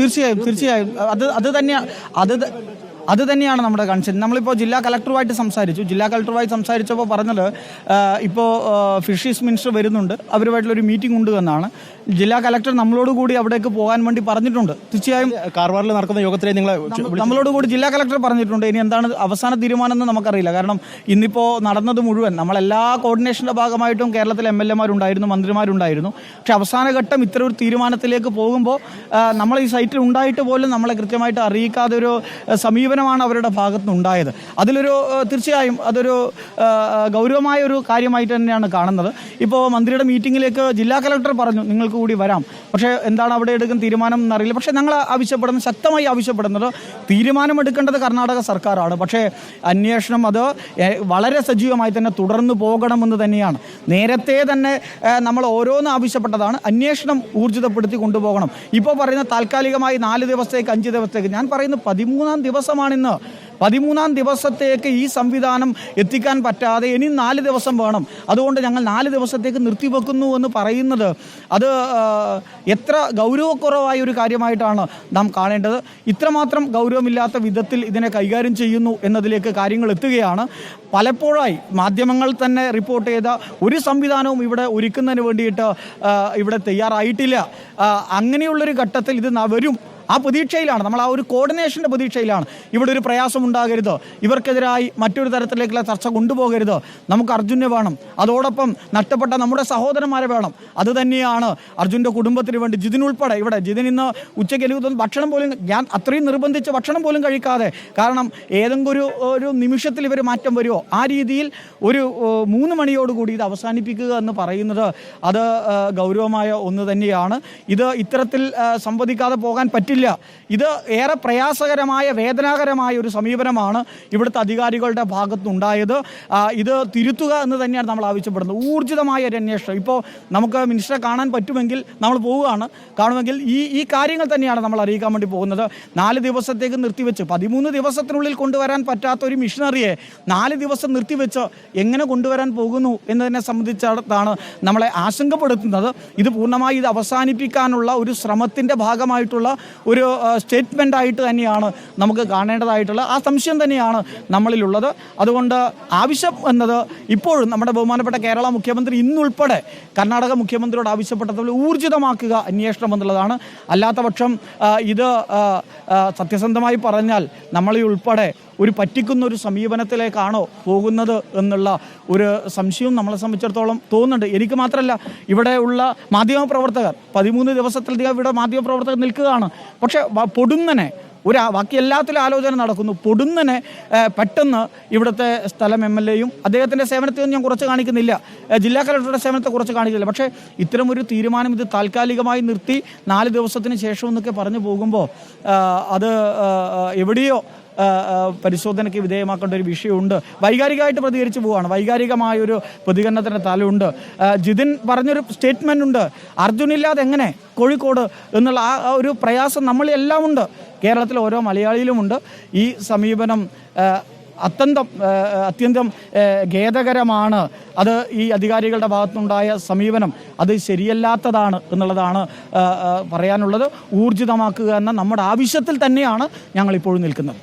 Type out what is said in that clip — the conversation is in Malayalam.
തീർച്ചയായും അത് തന്നെയാണ് നമ്മുടെ കൺസേൺ. നമ്മളിപ്പോൾ ജില്ലാ കളക്ടറുമായിട്ട് സംസാരിച്ചപ്പോൾ പറഞ്ഞത് ഇപ്പോൾ ഫിഷറീസ് മിനിസ്റ്റർ വരുന്നുണ്ട്, അവരുമായിട്ടുള്ളൊരു മീറ്റിംഗ് ഉണ്ട് എന്നാണ്. ജില്ലാ കളക്ടർ നമ്മളോട് കൂടി അവിടേക്ക് പോകാൻ വേണ്ടി പറഞ്ഞിട്ടുണ്ട്. തീർച്ചയായും കാർവാറിൽ നടക്കുന്ന യോഗത്തിലെ നമ്മളോട് കൂടി ജില്ലാ കളക്ടർ പറഞ്ഞിട്ടുണ്ട്. ഇനി എന്താണ് അവസാന തീരുമാനം എന്ന് നമുക്കറിയില്ല. കാരണം ഇന്നിപ്പോൾ നടന്നത് മുഴുവൻ നമ്മളെല്ലാ കോർഡിനേഷൻ്റെ ഭാഗമായിട്ടും കേരളത്തിലെ MLA മാരുണ്ടായിരുന്നു, മന്ത്രിമാരുണ്ടായിരുന്നു. പക്ഷേ അവസാന ഘട്ടം ഇത്ര ഒരു തീരുമാനത്തിലേക്ക് പോകുമ്പോൾ നമ്മൾ ഈ സൈറ്റിൽ ഉണ്ടായിട്ട് പോലും നമ്മളെ കൃത്യമായിട്ട് അറിയിക്കാതെ ഒരു സമീപനമാണ് അവരുടെ ഭാഗത്തുനിന്നുണ്ടായത്. തീർച്ചയായും അതൊരു ഗൗരവമായ ഒരു കാര്യമായിട്ട് തന്നെയാണ് കാണുന്നത്. ഇപ്പോൾ മന്ത്രിയുടെ മീറ്റിങ്ങിലേക്ക് ജില്ലാ കളക്ടർ പറഞ്ഞു നിങ്ങൾക്ക് കൂടി വരാം, പക്ഷേ എന്താണ് അവിടെ എടുക്കുന്ന തീരുമാനം എന്നറിയില്ല. പക്ഷേ ഞങ്ങൾ ശക്തമായി ആവശ്യപ്പെടുന്നത് തീരുമാനമെടുക്കേണ്ടത് കർണാടക സർക്കാരാണ്. പക്ഷേ അന്വേഷണം അത് വളരെ സജീവമായി തന്നെ തുടർന്നു പോകണമെന്ന് തന്നെയാണ്. നേരത്തെ തന്നെ നമ്മൾ ഓരോന്ന് ആവശ്യപ്പെട്ടതാണ്. അന്വേഷണം ഊർജിതപ്പെടുത്തി കൊണ്ടുപോകണം. ഇപ്പോൾ പറയുന്ന താൽക്കാലികമായി 4 ദിവസത്തേക്ക് 5 ദിവസത്തേക്ക്, ഞാൻ പറയുന്നത് 13ാം ദിവസമാണിന്ന്. 13ാം ദിവസത്തേക്ക് ഈ സംവിധാനം എത്തിക്കാൻ പറ്റാതെ ഇനി 4 ദിവസം വേണം. അതുകൊണ്ട് ഞങ്ങൾ 4 ദിവസത്തേക്ക് നിർത്തിവെക്കുന്നു എന്ന് പറയുന്നത് അത് എത്ര ഗൗരവക്കുറവായ ഒരു കാര്യമായിട്ടാണ് നാം കാണേണ്ടത്. ഇത്രമാത്രം ഗൗരവമില്ലാത്ത വിധത്തിൽ ഇതിനെ കൈകാര്യം ചെയ്യുന്നു എന്നതിലേക്ക് കാര്യങ്ങൾ എത്തുകയാണ്. പലപ്പോഴായി മാധ്യമങ്ങൾ തന്നെ റിപ്പോർട്ട് ചെയ്ത ഒരു സംവിധാനവും ഇവിടെ ഒരുക്കുന്നതിന് വേണ്ടിയിട്ട് ഇവിടെ തയ്യാറായിട്ടില്ല. അങ്ങനെയുള്ളൊരു ഘട്ടത്തിൽ ഇത് വരും. ആ പ്രതീക്ഷയിലാണ് നമ്മൾ, ആ ഒരു കോർഡിനേഷൻ്റെ പ്രതീക്ഷയിലാണ്. ഇവിടെ ഒരു പ്രയാസം ഉണ്ടാകരുത്, ഇവർക്കെതിരായി മറ്റൊരു തരത്തിലേക്കുള്ള ചർച്ച കൊണ്ടുപോകരുത്, നമുക്ക് അർജുനെ വേണം, അതോടൊപ്പം നഷ്ടപ്പെട്ട നമ്മുടെ സഹോദരന്മാരെ വേണം. അതുതന്നെയാണ് അർജുൻ്റെ കുടുംബത്തിന് വേണ്ടി. ജിതിനുൾപ്പെടെ ജിതിൻ ഇന്ന് ഉച്ചയ്ക്ക് എനിക്ക് ഭക്ഷണം പോലും, ഞാൻ അത്രയും നിർബന്ധിച്ച് ഭക്ഷണം പോലും കഴിക്കാതെ, കാരണം ഏതെങ്കിലും ഒരു നിമിഷത്തിൽ ഇവർ മാറ്റം വരുമോ, ആ രീതിയിൽ ഒരു 3 മണിയോടുകൂടി ഇത് അവസാനിപ്പിക്കുക എന്ന് പറയുന്നത് അത് ഗൗരവമായ ഒന്ന് തന്നെയാണ്. ഇത് ഇത്തരത്തിൽ സംവദിക്കാതെ പോകാൻ പറ്റില്ല. ഇത് ഏറെ പ്രയാസകരമായ, വേദനാകരമായ ഒരു സമീപനമാണ് ഇവിടുത്തെ അധികാരികളുടെ ഭാഗത്തുണ്ടായത്. ഇത് തിരുത്തുക എന്ന് തന്നെയാണ് നമ്മൾ ആവശ്യപ്പെടുന്നത്. ഊർജിതമായ ഒരു അന്വേഷണം. ഇപ്പോൾ നമുക്ക് മിനിസ്റ്ററെ കാണാൻ പറ്റുമെങ്കിൽ നമ്മൾ പോവുകയാണ്, കാണുമെങ്കിൽ ഈ കാര്യങ്ങൾ തന്നെയാണ് നമ്മൾ അറിയിക്കാൻ വേണ്ടി പോകുന്നത്. 4 ദിവസത്തേക്ക് നിർത്തിവെച്ച് 13 ദിവസത്തിനുള്ളിൽ കൊണ്ടുവരാൻ പറ്റാത്ത ഒരു മിഷനറിയെ 4 ദിവസം നിർത്തിവെച്ച് എങ്ങനെ കൊണ്ടുവരാൻ പോകുന്നു എന്നതിനെ സംബന്ധിച്ചിടത്താണ് നമ്മളെ ആശങ്കപ്പെടുത്തുന്നത്. ഇത് പൂർണ്ണമായി ഇത് അവസാനിപ്പിക്കാനുള്ള ഒരു ശ്രമത്തിൻ്റെ ഭാഗമായിട്ടുള്ള ഒരു സ്റ്റേറ്റ്മെൻ്റ് ആയിട്ട് തന്നെയാണ് നമുക്ക് കാണേണ്ടതായിട്ടുള്ള ആ സംശയം തന്നെയാണ് നമ്മളിലുള്ളത്. അതുകൊണ്ട് ആവശ്യം എന്നത് ഇപ്പോഴും നമ്മുടെ ബഹുമാനപ്പെട്ട കേരള മുഖ്യമന്ത്രി ഇന്നുൾപ്പെടെ കർണാടക മുഖ്യമന്ത്രിയോട് ആവശ്യപ്പെട്ടതുപോലെ ഊർജിതമാക്കുക അന്വേഷണം എന്നുള്ളതാണ്. അല്ലാത്ത പക്ഷം ഇത് സത്യസന്ധമായി പറഞ്ഞാൽ നമ്മളെ ഉൾപ്പെടെ ഒരു പറ്റിക്കുന്ന ഒരു സമീപനത്തിലേക്കാണോ പോകുന്നത് എന്നുള്ള ഒരു സംശയവും നമ്മളെ സംബന്ധിച്ചിടത്തോളം തോന്നുന്നുണ്ട്. എനിക്ക് മാത്രമല്ല, ഇവിടെ ഉള്ള മാധ്യമപ്രവർത്തകർ 13 ദിവസത്തിലധികം ഇവിടെ മാധ്യമപ്രവർത്തകർ നിൽക്കുകയാണ്. പക്ഷേ പൊടുന്നനെ ബാക്കി എല്ലാത്തിലും ആലോചന നടക്കുന്നു. പൊടുന്നനെ പെട്ടെന്ന് ഇവിടുത്തെ സ്ഥലം MLAയും അദ്ദേഹത്തിൻ്റെ സേവനത്തെയൊന്നും ഞാൻ കുറച്ച് കാണിക്കുന്നില്ല, ജില്ലാ കളക്ടറുടെ സേവനത്തെ കുറച്ച് കാണിക്കുന്നില്ല. പക്ഷേ ഇത്തരമൊരു തീരുമാനം ഇത് താൽക്കാലികമായി നിർത്തി 4 ദിവസത്തിന് ശേഷം എന്നൊക്കെ പറഞ്ഞു പോകുമ്പോൾ അത് എവിടെയോ പരിശോധനയ്ക്ക് വിധേയമാക്കേണ്ട ഒരു വിഷയമുണ്ട്. വൈകാരികമായിട്ട് പ്രതികരിച്ച് പോവുകയാണ്, വൈകാരികമായൊരു പ്രതികരണത്തിൻ്റെ തലമുണ്ട്. ജിതിൻ പറഞ്ഞൊരു സ്റ്റേറ്റ്മെൻ്റ് ഉണ്ട്, അർജുനില്ലാതെ എങ്ങനെ കോഴിക്കോട് എന്നുള്ള ആ ഒരു പ്രയാസം നമ്മളെല്ലാം ഉണ്ട്, കേരളത്തിലെ ഓരോ മലയാളിയിലുമുണ്ട്. ഈ സമീപനം അത്യന്തം ഖേദകരമാണ്. അത് ഈ അധികാരികളുടെ ഭാഗത്തുനിന്നുണ്ടായ സമീപനം അത് ശരിയല്ലാത്തതാണ് എന്നുള്ളതാണ് പറയാനുള്ളത്. ഊർജിതമാക്കുക എന്ന നമ്മുടെ ആവശ്യത്തിൽ തന്നെയാണ് ഞങ്ങളിപ്പോഴും നിൽക്കുന്നത്.